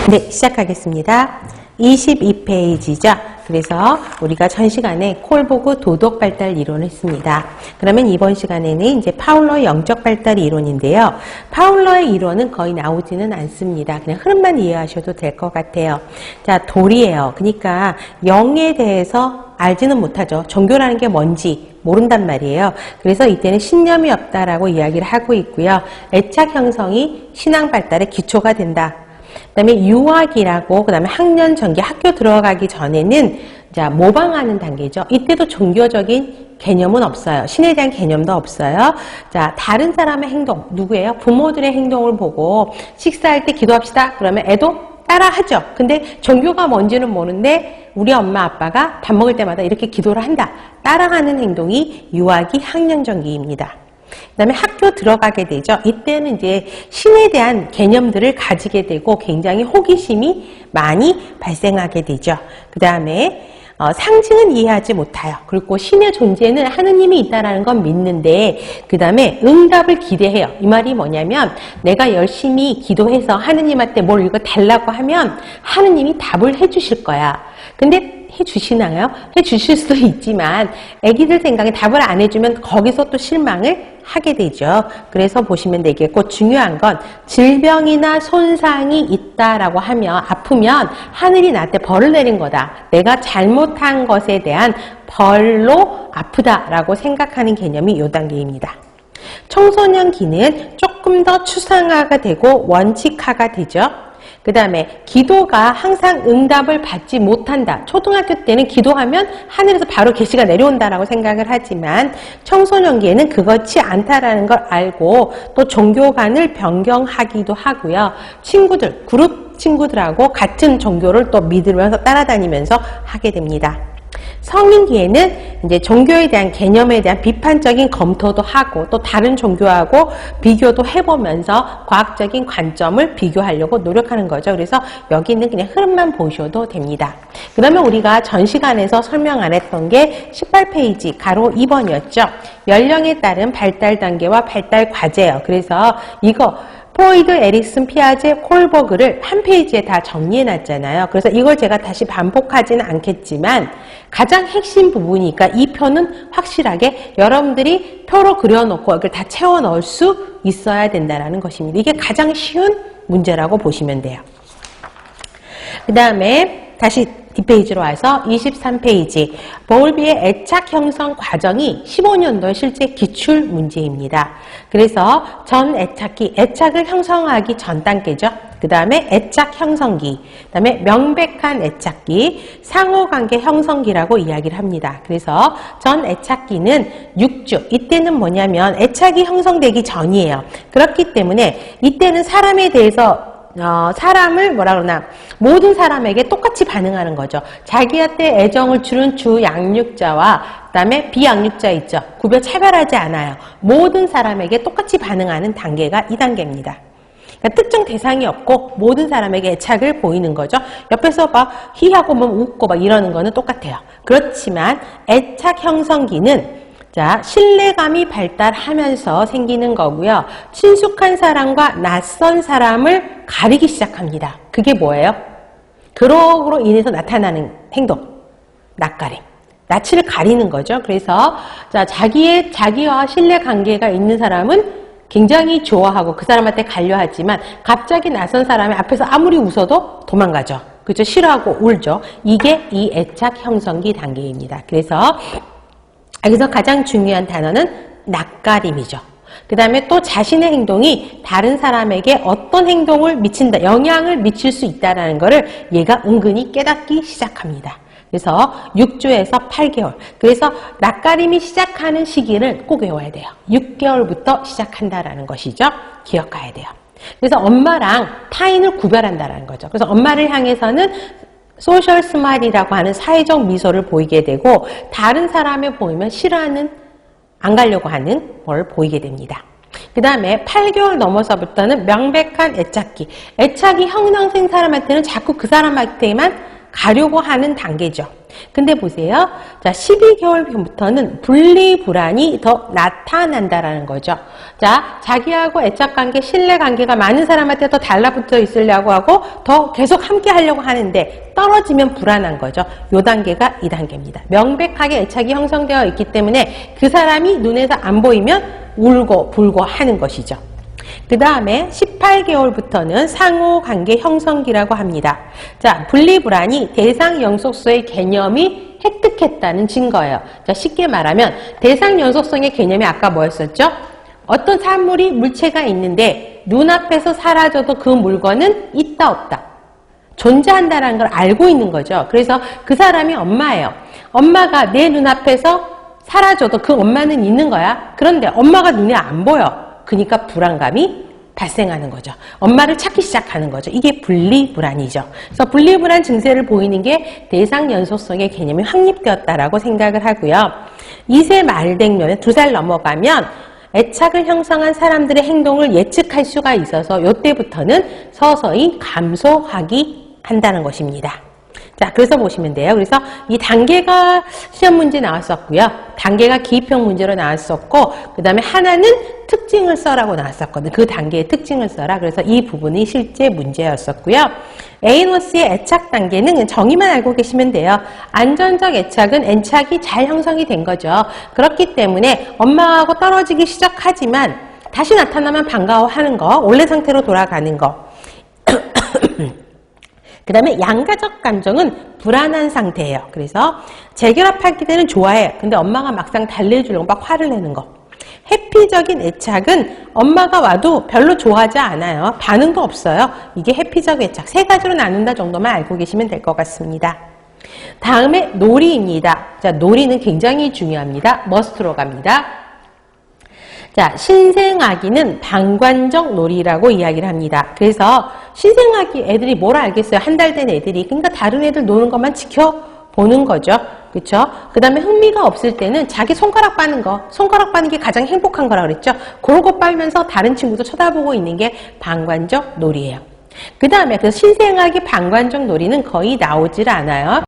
네, 시작하겠습니다. 22페이지죠. 그래서 우리가 전 시간에 콜보그 도덕 발달 이론을 했습니다. 그러면 이번 시간에는 이제 파울러의 영적 발달 이론인데요. 파울러의 이론은 거의 나오지는 않습니다. 그냥 흐름만 이해하셔도 될 것 같아요. 자, 돌이에요. 그러니까 영에 대해서 알지는 못하죠. 종교라는 게 뭔지 모른단 말이에요. 그래서 이때는 신념이 없다라고 이야기를 하고 있고요. 애착 형성이 신앙 발달의 기초가 된다. 그 다음에 유학이라고, 그 다음에 학년 전기, 학교 들어가기 전에는 자, 모방하는 단계죠. 이때도 종교적인 개념은 없어요. 신에 대한 개념도 없어요. 자, 다른 사람의 행동, 누구예요? 부모들의 행동을 보고 식사할 때 기도합시다. 그러면 애도 따라 하죠. 근데 종교가 뭔지는 모르는데 우리 엄마 아빠가 밥 먹을 때마다 이렇게 기도를 한다. 따라하는 행동이 유아기 학년 전기입니다. 그 다음에 학교 들어가게 되죠. 이때는 이제 신에 대한 개념들을 가지게 되고 굉장히 호기심이 많이 발생하게 되죠. 그 다음에 상징은 이해하지 못해요. 그리고 신의 존재는 하느님이 있다는 건 믿는데 그 다음에 응답을 기대해요. 이 말이 뭐냐면 내가 열심히 기도해서 하느님한테 뭘 이거 달라고 하면 하느님이 답을 해주실 거야. 근데 해주시나요? 해주실 수도 있지만 애기들 생각에 답을 안 해주면 거기서 또 실망을 하게 되죠. 그래서 보시면 되겠고 중요한 건 질병이나 손상이 있다라고 하면 아프면 하늘이 나한테 벌을 내린 거다. 내가 잘못한 것에 대한 벌로 아프다라고 생각하는 개념이 이 단계입니다. 청소년기는 조금 더 추상화가 되고 원칙화가 되죠. 그 다음에 기도가 항상 응답을 받지 못한다. 초등학교 때는 기도하면 하늘에서 바로 계시가 내려온다라고 생각을 하지만 청소년기에는 그렇지 않다라는 걸 알고 또 종교관을 변경하기도 하고요. 친구들, 그룹 친구들하고 같은 종교를 또 믿으면서 따라다니면서 하게 됩니다. 성인기에는 이제 종교에 대한 개념에 대한 비판적인 검토도 하고 또 다른 종교하고 비교도 해보면서 과학적인 관점을 비교하려고 노력하는 거죠. 그래서 여기는 그냥 흐름만 보셔도 됩니다. 그러면 우리가 전 시간에서 설명 안 했던 게 18페이지 가로 2번이었죠. 연령에 따른 발달 단계와 발달 과제예요. 그래서 이거 프로이드, 에릭슨, 피아제, 콜버그를 한 페이지에 다 정리해 놨잖아요. 그래서 이걸 제가 다시 반복하지는 않겠지만 가장 핵심 부분이니까 이 표는 확실하게 여러분들이 표로 그려놓고 이걸 다 채워 넣을 수 있어야 된다는 것입니다. 이게 가장 쉬운 문제라고 보시면 돼요. 그 다음에 다시 뒷페이지로 와서 23페이지 버울비의 애착 형성 과정이 15년도의 실제 기출 문제입니다. 그래서 전 애착기, 애착을 형성하기 전 단계죠. 그 다음에 애착 형성기, 그 다음에 명백한 애착기, 상호관계 형성기라고 이야기를 합니다. 그래서 전 애착기는 6주, 이때는 뭐냐면 애착이 형성되기 전이에요. 그렇기 때문에 이때는 사람에 대해서 사람을 뭐라 그러나 모든 사람에게 똑같이 반응하는 거죠. 자기한테 애정을 주는 주 양육자와 그다음에 비양육자 있죠. 구별 차별하지 않아요. 모든 사람에게 똑같이 반응하는 단계가 이 단계입니다. 그러니까 특정 대상이 없고 모든 사람에게 애착을 보이는 거죠. 옆에서 막 히하고 뭐 웃고 막 이러는 거는 똑같아요. 그렇지만 애착 형성기는 자, 신뢰감이 발달하면서 생기는 거고요. 친숙한 사람과 낯선 사람을 가리기 시작합니다. 그게 뭐예요? 그러로 인해서 나타나는 행동, 낯가림. 낯을 가리는 거죠. 그래서 자, 자기와 신뢰 관계가 있는 사람은 굉장히 좋아하고 그 사람한테 가려하지만 갑자기 낯선 사람이 앞에서 아무리 웃어도 도망가죠. 그죠? 싫어하고 울죠. 이게 이 애착 형성기 단계입니다. 그래서 여기서 가장 중요한 단어는 낯가림이죠. 그 다음에 또 자신의 행동이 다른 사람에게 어떤 행동을 미친다, 영향을 미칠 수 있다는 것을 얘가 은근히 깨닫기 시작합니다. 그래서 6주에서 8개월. 그래서 낯가림이 시작하는 시기를 꼭 외워야 돼요. 6개월부터 시작한다라는 것이죠. 기억해야 돼요. 그래서 엄마랑 타인을 구별한다라는 거죠. 그래서 엄마를 향해서는 소셜 스마일이라고 하는 사회적 미소를 보이게 되고 다른 사람을 보이면 싫어하는, 안 가려고 하는 걸 보이게 됩니다. 그 다음에 8개월 넘어서부터는 명백한 애착기. 애착이 형성된 사람한테는 자꾸 그 사람한테만 가려고 하는 단계죠. 근데 보세요. 자, 12개월부터는 분리불안이 더 나타난다라는 거죠. 자, 자기하고 애착관계, 신뢰관계가 많은 사람한테 더 달라붙어 있으려고 하고 더 계속 함께 하려고 하는데 떨어지면 불안한 거죠. 요 단계가 이 단계입니다. 명백하게 애착이 형성되어 있기 때문에 그 사람이 눈에서 안 보이면 울고 불고 하는 것이죠. 그 다음에 18개월부터는 상호관계 형성기라고 합니다. 자, 분리불안이 대상연속소의 개념이 획득했다는 증거예요. 자, 쉽게 말하면 대상연속성의 개념이 아까 뭐였었죠? 어떤 사물이 물체가 있는데 눈앞에서 사라져도 그 물건은 있다 없다. 존재한다는 걸 알고 있는 거죠. 그래서 그 사람이 엄마예요. 엄마가 내 눈앞에서 사라져도 그 엄마는 있는 거야. 그런데 엄마가 눈에 안 보여. 그러니까 불안감이 발생하는 거죠. 엄마를 찾기 시작하는 거죠. 이게 분리불안이죠. 그래서 분리불안 증세를 보이는 게 대상연속성의 개념이 확립되었다라고 생각을 하고요. 2세 말댕면 2살 넘어가면 애착을 형성한 사람들의 행동을 예측할 수가 있어서 이때부터는 서서히 감소하기 한다는 것입니다. 자, 그래서 보시면 돼요. 그래서 이 단계가 시험 문제 나왔었고요. 단계가 기입형 문제로 나왔었고, 그 다음에 하나는 특징을 써라고 나왔었거든요. 그 단계의 특징을 써라. 그래서 이 부분이 실제 문제였었고요. 에이노스의 애착 단계는 정의만 알고 계시면 돼요. 안전적 애착은 애착이 잘 형성이 된 거죠. 그렇기 때문에 엄마하고 떨어지기 시작하지만 다시 나타나면 반가워하는 거, 원래 상태로 돌아가는 거. 그 다음에 양가적 감정은 불안한 상태예요. 그래서 재결합할 때는 좋아해. 근데 엄마가 막상 달래주려고 막 화를 내는 거. 해피적인 애착은 엄마가 와도 별로 좋아하지 않아요. 반응도 없어요. 이게 해피적 애착. 3가지로 나눈다 정도만 알고 계시면 될 것 같습니다. 다음에 놀이입니다. 자, 놀이는 굉장히 중요합니다. 머스트로 갑니다. 자, 신생아기는 방관적 놀이라고 이야기를 합니다. 그래서 신생아기 애들이 뭘 알겠어요? 1달 된 애들이. 그러니까 다른 애들 노는 것만 지켜보는 거죠. 그렇죠? 그 다음에 흥미가 없을 때는 자기 손가락 빠는 거. 손가락 빠는 게 가장 행복한 거라고 그랬죠? 그런 거 빨면서 다른 친구도 쳐다보고 있는 게 방관적 놀이예요. 그 다음에 그 신생아기 방관적 놀이는 거의 나오질 않아요.